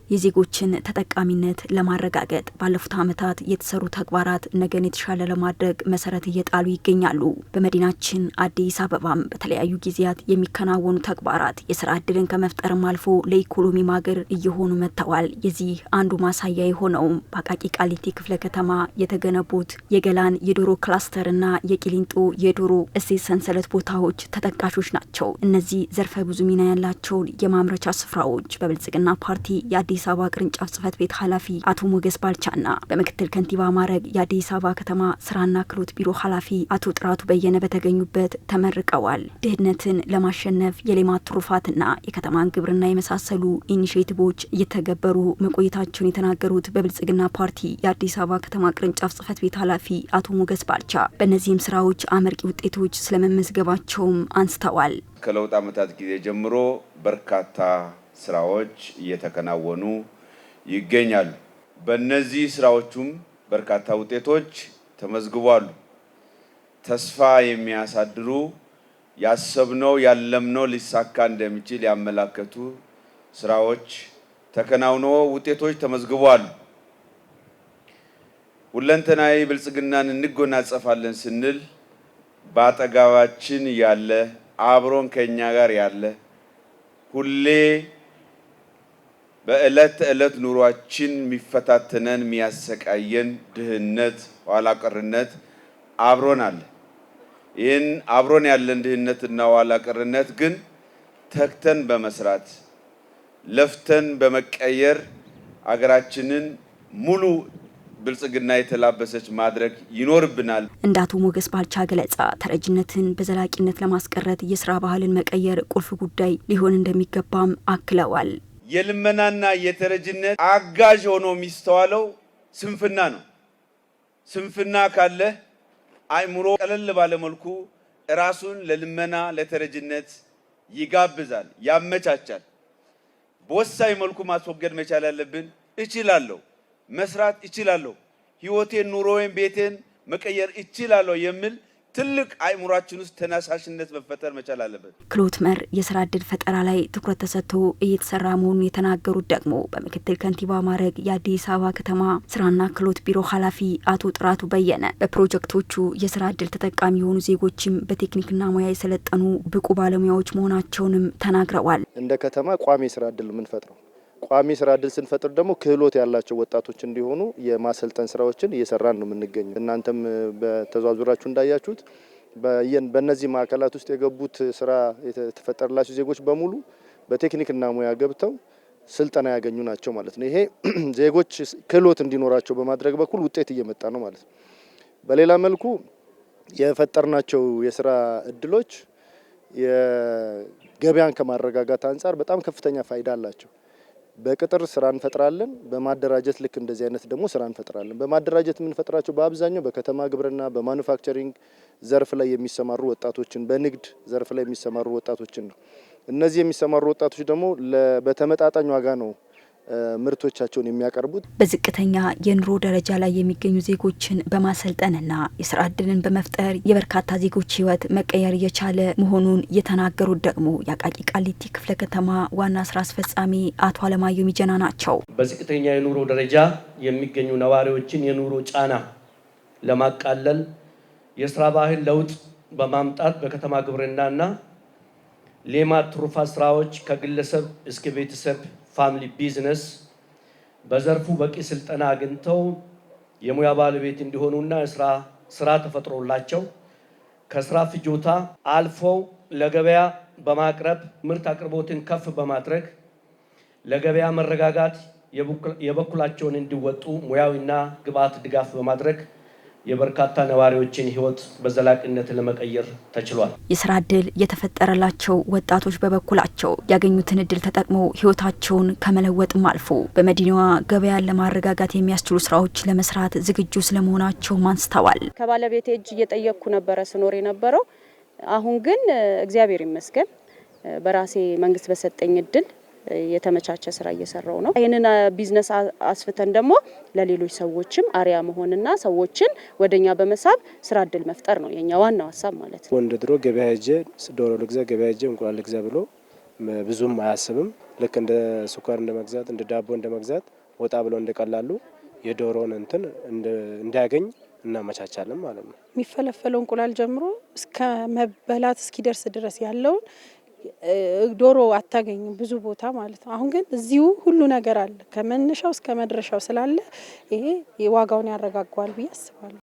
የዜጎችን ተጠቃሚነት ለማረጋገጥ ባለፉት ዓመታት የተሰሩ ተግባራት ነገን የተሻለ ለማድረግ መሰረት እየጣሉ ይገኛሉ። በመዲናችን አዲስ አበባም በተለያዩ ጊዜያት የሚከናወኑ ተግባራት የስራ ዕድልን ከመፍጠርም አልፎ ለኢኮኖሚ ማገር እየሆኑ መጥተዋል። የዚህ አንዱ ማሳያ የሆነውም በአቃቂ ቃሊቲ ክፍለ ከተማ የተገነቡት የገላን የዶሮ ክላስተርና የቂሊንጦ የዶሮ እሴት ሰንሰለት ቦታዎች ተጠቃሾች ናቸው። እነዚህ ዘርፈ ብዙ ሚና ያላቸውን የማምረቻ ስፍራዎች በብልጽግና ፓርቲ የአዲስ አበባ ቅርንጫፍ ጽህፈት ቤት ኃላፊ አቶ ሞገስ ባልቻና በምክትል ከንቲባ ማዕረግ የአዲስ አበባ ከተማ ስራና ክህሎት ቢሮ ኃላፊ አቶ ጥራቱ በየነ በተገኙበት ተመርቀዋል። ድህነትን ለማሸነፍ የሌማት ትሩፋትና የከተማን ግብርና የመሳሰሉ ኢኒሼቲቮች እየተገበሩ መቆየታቸውን የተናገሩት በብልጽግና ፓርቲ የአዲስ አበባ ከተማ ቅርንጫፍ ጽህፈት ቤት ኃላፊ አቶ ሞገስ ባልቻ በእነዚህም ስራዎች አመርቂ ውጤቶች ስለመመዝገባቸውም አንስተዋል። ከለውጥ ዓመታት ጊዜ ጀምሮ በርካታ ስራዎች እየተከናወኑ ይገኛሉ። በእነዚህ ስራዎችም በርካታ ውጤቶች ተመዝግቧል። ተስፋ የሚያሳድሩ ያሰብነው ያለምነው ሊሳካ እንደሚችል ያመላከቱ ስራዎች ተከናውነው ውጤቶች ተመዝግቧል። ሁለንተናዊ ብልጽግናን እንጎናጸፋለን ስንል በአጠገባችን ያለ አብሮን ከኛ ጋር ያለ ሁሌ በእለት ተእለት ኑሯችን የሚፈታተነን የሚያሰቃየን ድህነት፣ ኋላ ቀርነት አብሮን አለ። ይህን አብሮን ያለን ድህነትና ኋላ ቀርነት ግን ተግተን በመስራት ለፍተን በመቀየር አገራችንን ሙሉ ብልጽግና የተላበሰች ማድረግ ይኖርብናል። እንደ አቶ ሞገስ ባልቻ ገለጻ ተረጅነትን በዘላቂነት ለማስቀረት የስራ ባህልን መቀየር ቁልፍ ጉዳይ ሊሆን እንደሚገባም አክለዋል። የልመናና የተረጅነት አጋዥ ሆኖ የሚስተዋለው ስንፍና ነው። ስንፍና ካለ አእምሮ ቀለል ባለ መልኩ ራሱን ለልመና ለተረጅነት ይጋብዛል፣ ያመቻቻል። በወሳኝ መልኩ ማስወገድ መቻል ያለብን እችላለሁ፣ መስራት እችላለሁ፣ ህይወቴን፣ ኑሮዬን፣ ቤቴን መቀየር እችላለሁ የሚል ትልቅ አእምሯችን ውስጥ ተነሳሽነት መፈጠር መቻል አለበት። ክህሎት መር የስራ ዕድል ፈጠራ ላይ ትኩረት ተሰጥቶ እየተሰራ መሆኑን የተናገሩት ደግሞ በምክትል ከንቲባ ማዕረግ የአዲስ አበባ ከተማ ስራና ክህሎት ቢሮ ኃላፊ አቶ ጥራቱ በየነ በፕሮጀክቶቹ የስራ ዕድል ተጠቃሚ የሆኑ ዜጎችም በቴክኒክና ሙያ የሰለጠኑ ብቁ ባለሙያዎች መሆናቸውንም ተናግረዋል። እንደ ከተማ ቋሚ የስራ ዕድል የምንፈጥረው ቋሚ ስራ ዕድል ስንፈጥር ደግሞ ክህሎት ያላቸው ወጣቶች እንዲሆኑ የማሰልጠን ስራዎችን እየሰራን ነው የምንገኘው። እናንተም በተዟዙራችሁ እንዳያችሁት በእነዚህ ማዕከላት ውስጥ የገቡት ስራ የተፈጠረላቸው ዜጎች በሙሉ በቴክኒክና ሙያ ገብተው ስልጠና ያገኙ ናቸው ማለት ነው። ይሄ ዜጎች ክህሎት እንዲኖራቸው በማድረግ በኩል ውጤት እየመጣ ነው ማለት ነው። በሌላ መልኩ የፈጠርናቸው የስራ እድሎች የገበያን ከማረጋጋት አንጻር በጣም ከፍተኛ ፋይዳ አላቸው። በቅጥር ስራ እንፈጥራለን። በማደራጀት ልክ እንደዚህ አይነት ደግሞ ስራ እንፈጥራለን። በማደራጀት የምንፈጥራቸው በአብዛኛው በከተማ ግብርና፣ በማኑፋክቸሪንግ ዘርፍ ላይ የሚሰማሩ ወጣቶችን፣ በንግድ ዘርፍ ላይ የሚሰማሩ ወጣቶችን ነው። እነዚህ የሚሰማሩ ወጣቶች ደግሞ በተመጣጣኝ ዋጋ ነው ምርቶቻቸውን የሚያቀርቡት። በዝቅተኛ የኑሮ ደረጃ ላይ የሚገኙ ዜጎችን በማሰልጠንና የስራ ዕድልን በመፍጠር የበርካታ ዜጎች ህይወት መቀየር የቻለ መሆኑን የተናገሩት ደግሞ የአቃቂ ቃሊቲ ክፍለ ከተማ ዋና ስራ አስፈጻሚ አቶ አለማየሁ ሚጀና ናቸው። በዝቅተኛ የኑሮ ደረጃ የሚገኙ ነዋሪዎችን የኑሮ ጫና ለማቃለል የስራ ባህል ለውጥ በማምጣት በከተማ ግብርናና ሌማት ትሩፋት ስራዎች ከግለሰብ እስከ ቤተሰብ ፋሚሊ ቢዝነስ በዘርፉ በቂ ስልጠና አግኝተው የሙያ ባለቤት እንዲሆኑና ስራ ተፈጥሮላቸው ከስራ ፍጆታ አልፈው ለገበያ በማቅረብ ምርት አቅርቦትን ከፍ በማድረግ ለገበያ መረጋጋት የበኩላቸውን እንዲወጡ ሙያዊና ግብዓት ድጋፍ በማድረግ የበርካታ ነዋሪዎችን ህይወት በዘላቂነት ለመቀየር ተችሏል። የስራ ዕድል የተፈጠረላቸው ወጣቶች በበኩላቸው ያገኙትን ዕድል ተጠቅመው ህይወታቸውን ከመለወጥም አልፎ በመዲናዋ ገበያን ለማረጋጋት የሚያስችሉ ስራዎች ለመስራት ዝግጁ ስለመሆናቸው አንስተዋል። ከባለቤቴ እጅ እየጠየቅኩ ነበረ ስኖር የነበረው። አሁን ግን እግዚአብሔር ይመስገን በራሴ መንግስት በሰጠኝ ዕድል የተመቻቸ ስራ እየሰራው ነው። ይሄንን ቢዝነስ አስፍተን ደግሞ ለሌሎች ሰዎችም አሪያ መሆንና ሰዎችን ወደኛ በመሳብ ስራ ዕድል መፍጠር ነው የኛ ዋናው ሀሳብ ማለት ነው። ወንድ ድሮ ገበያ ሄጄ ዶሮ ልግዛ፣ ገበያ ሄጄ እንቁላል ልግዛ ብሎ ብዙም አያስብም። ልክ እንደ ስኳር እንደመግዛት እንደ ዳቦ እንደመግዛት ወጣ ብሎ እንደቀላሉ የዶሮን እንትን እንዲያገኝ እናመቻቻለን ማለት ነው። የሚፈለፈለው እንቁላል ጀምሮ እስከ መበላት እስኪደርስ ድረስ ያለውን ዶሮ አታገኝም ብዙ ቦታ ማለት ነው። አሁን ግን እዚሁ ሁሉ ነገር አለ ከመነሻው እስከ መድረሻው ስላለ ይሄ ዋጋውን ያረጋጋዋል ብዬ አስባለሁ።